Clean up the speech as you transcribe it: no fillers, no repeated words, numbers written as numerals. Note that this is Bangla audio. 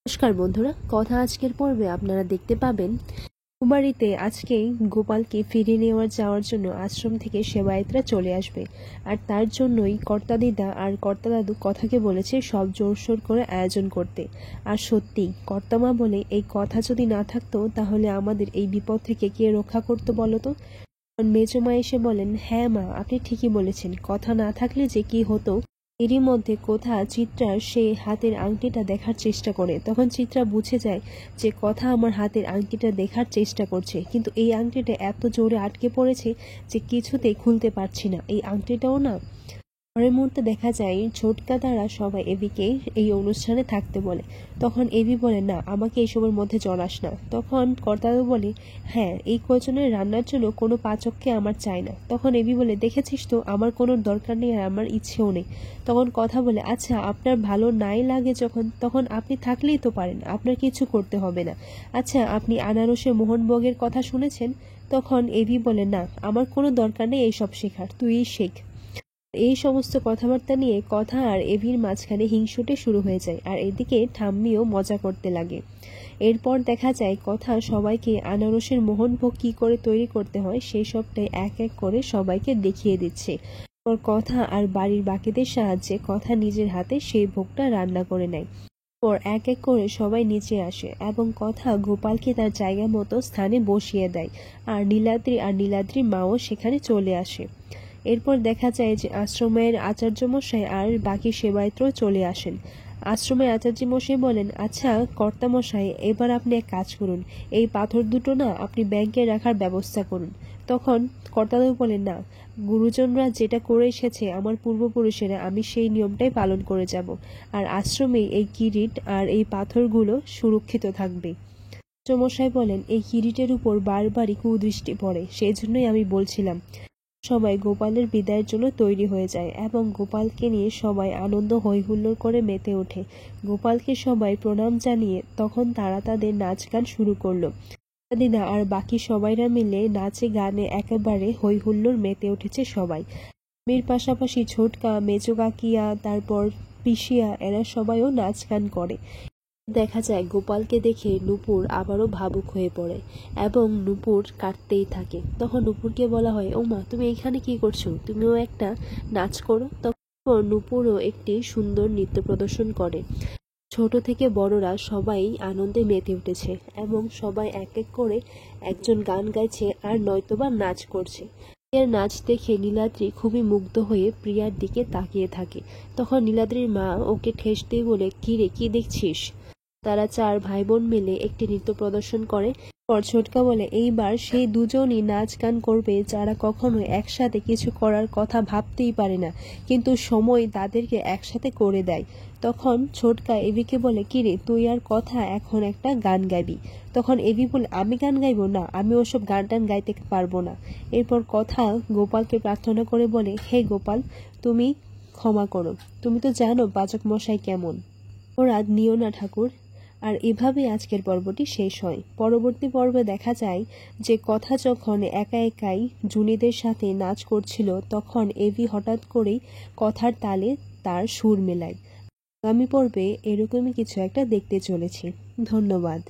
নমস্কার বন্ধুরা, কথা আজকের পর্বে আপনারা দেখতে পাবেন কুমারীতে আজকেই গোপালকে ফিরিয়ে নেওয়ার যাওয়ার জন্য আশ্রম থেকে সেবায়েতরা চলে আসবে। আর তার জন্যই কর্তা দিদা আর কর্তা দাদু কথাকে বলেছে সব জোরসোর করে আয়োজন করতে। আর সত্যি কর্তামা বলে এই কথা যদি না থাকতো তাহলে আমাদের এই বিপদ থেকে কে রক্ষা করতো বলো তো। মেজমা এসে বলেন, হ্যাঁ মা, আপনি ঠিকই বলেছেন, কথা না থাকলে যে কি হতো। এরই মধ্যে কোথা চিত্রার সে হাতের আংটিটা দেখার চেষ্টা করে। তখন চিত্রা বুঝে যায় যে কথা আমার হাতের আংটিটা দেখার চেষ্টা করছে, কিন্তু এই আংটিটা এত জোরে আটকে পড়েছে যে কিছুতেই খুলতে পারছি না। এই আংটিটাও না। পরের মুহূর্তে দেখা যায় ছোটকা দ্বারা সবাই এবিকে এই অনুষ্ঠানে থাকতে বলে। তখন এবি বলে, না, আমাকে এইসবের মধ্যে জড়াস না। তখন কর্তাদু বলে, হ্যাঁ, এই কয়জনের রান্নার জন্য কোনো পাচককে আমার চাই না। তখন এবি বলে, দেখেছিস তো, আমার কোনো দরকার নেই আর আমার ইচ্ছেও নেই। তখন কথা বলে, আচ্ছা, আপনার ভালো নাই লাগে যখন, তখন আপনি থাকলেই তো পারেন, আপনার কিছু করতে হবে না। আচ্ছা, আপনি আনারসে মোহনভোগের কথা শুনেছেন? তখন এবি বলে, না, আমার কোনো দরকার নেই এইসব শেখার, তুই শেখ। এই সমস্ত কথাবার্তা নিয়ে কথা আর এভির মাঝখানে হিংসুটে শুরু হয়ে যায়। আর এদিকে ঠাম্মিও মজা করতে লাগে। এরপর দেখা যায় কথা সবাইকে আনারসের মোহনভোগ কি করে তৈরি করতে হয় সেই সবটাই এক এক করে সবাইকে দেখিয়ে দিচ্ছে। কথা আর বাড়ির বাকিদের সাহায্যে কথা নিজের হাতে সেই ভোগটা রান্না করে নেয়। পর এক এক করে সবাই নিচে আসে এবং কথা গোপালকে তার জায়গা মতো স্থানে বসিয়ে দেয়। আর নীলাদ্রির মাও সেখানে চলে আসে। এরপর দেখা যায় যে আশ্রমের আচার্য মশাই আর বাকি সেবায়েতরাও চলে আসেন। আশ্রমের আচার্য মশাই বলেন, আচ্ছা কর্তা মশাই, এবার আপনি এক কাজ করুন, এই পাথর দুটো না আপনি ব্যাংকে রাখার ব্যবস্থা করুন। তখন কর্তাদেব বলেন, না, গুরুজনরা যেটা করে এসেছে আমার পূর্বপুরুষেরা, আমি সেই নিয়মটাই পালন করে যাব। আর আশ্রমে এই কিরিট আর এই পাথরগুলো সুরক্ষিত থাকবে। মশাই বলেন, এই কিরিটের উপর বারবারই কুদৃষ্টি পড়ে, সেই জন্যই আমি বলছিলাম। সবাই গোপালের বিদায়ের জন্য তৈরি হয়ে যায় এবং গোপালকে নিয়ে সবাই আনন্দ হইহুল্লোড় করে মেতে ওঠে। গোপালকে সবাই প্রণাম জানিয়ে তখন তারা তাদের নাচ গান শুরু করলো। দিদা আর বাকি সবাইরা মিলে নাচে গানে একেবারে হইহুল্লোড় মেতে উঠেছে সবাই। মেয়ের পাশাপাশি ছোটকা, মেজো কাকিয়া, তারপর পিসিয়া, এরা সবাইও নাচ গান করে। দেখা যায় গোপালকে দেখে নূপুর আবারও ভাবুক হয়ে পড়ে এবং নূপুর কাঁদতেই থাকে। তখন নূপুরকে বলা হয়, ও মা, তুমি এখানে কি করছো? তুমিও একটা নাচ করো। তখন নূপুরও একটি সুন্দর নৃত্য প্রদর্শন করে। ছোট থেকে বড়রা সবাই আনন্দে মেতে উঠেছে এবং সবাই এক এক করে একজন গান গাইছে আর নয়তোবা নাচ করছে। প্রিয়ার নাচ দেখে নীলাদ্রি খুবই মুগ্ধ হয়ে প্রিয়ার দিকে তাকিয়ে থাকে। তখন নীলাদ্রির মা ওকে ঠেস দিয়ে বলে, কি রে, কি দেখছিস? তারা চার ভাই বোন মিলে একটি নৃত্য প্রদর্শন করে। পর ছোটকা বলে, এইবার সেই দুজনই নাচ গান করবে যারা কখনো একসাথে কিছু করার কথা ভাবতেই পারে না, কিন্তু সময় তাদেরকে একসাথে করে দেয়। তখন ছোটকা এভিকে বলে, কিরে, তুই আর কথা এখন একটা গান গাইবি। তখন এভি বলে, আমি গান গাইবো না, আমি ওসব গান টান গাইতে পারবো না। এরপর কথা গোপালকে প্রার্থনা করে বলে, হে গোপাল, তুমি ক্ষমা করো, তুমি তো জানো পাচক মশাই কেমন, ওরা নিও না ঠাকুর। আর এভাবে আজকের পর্বটি শেষ হয়। পরবর্তী পর্বে দেখা যায় যে কথা যখন একা একাই জুনিদের সাথে নাচ করছিল তখন এভি হঠাৎ করেই কথার তালে তার সুর মেলায়। আগামী পর্বে এরকমই কিছু একটা দেখতে চলেছি। ধন্যবাদ।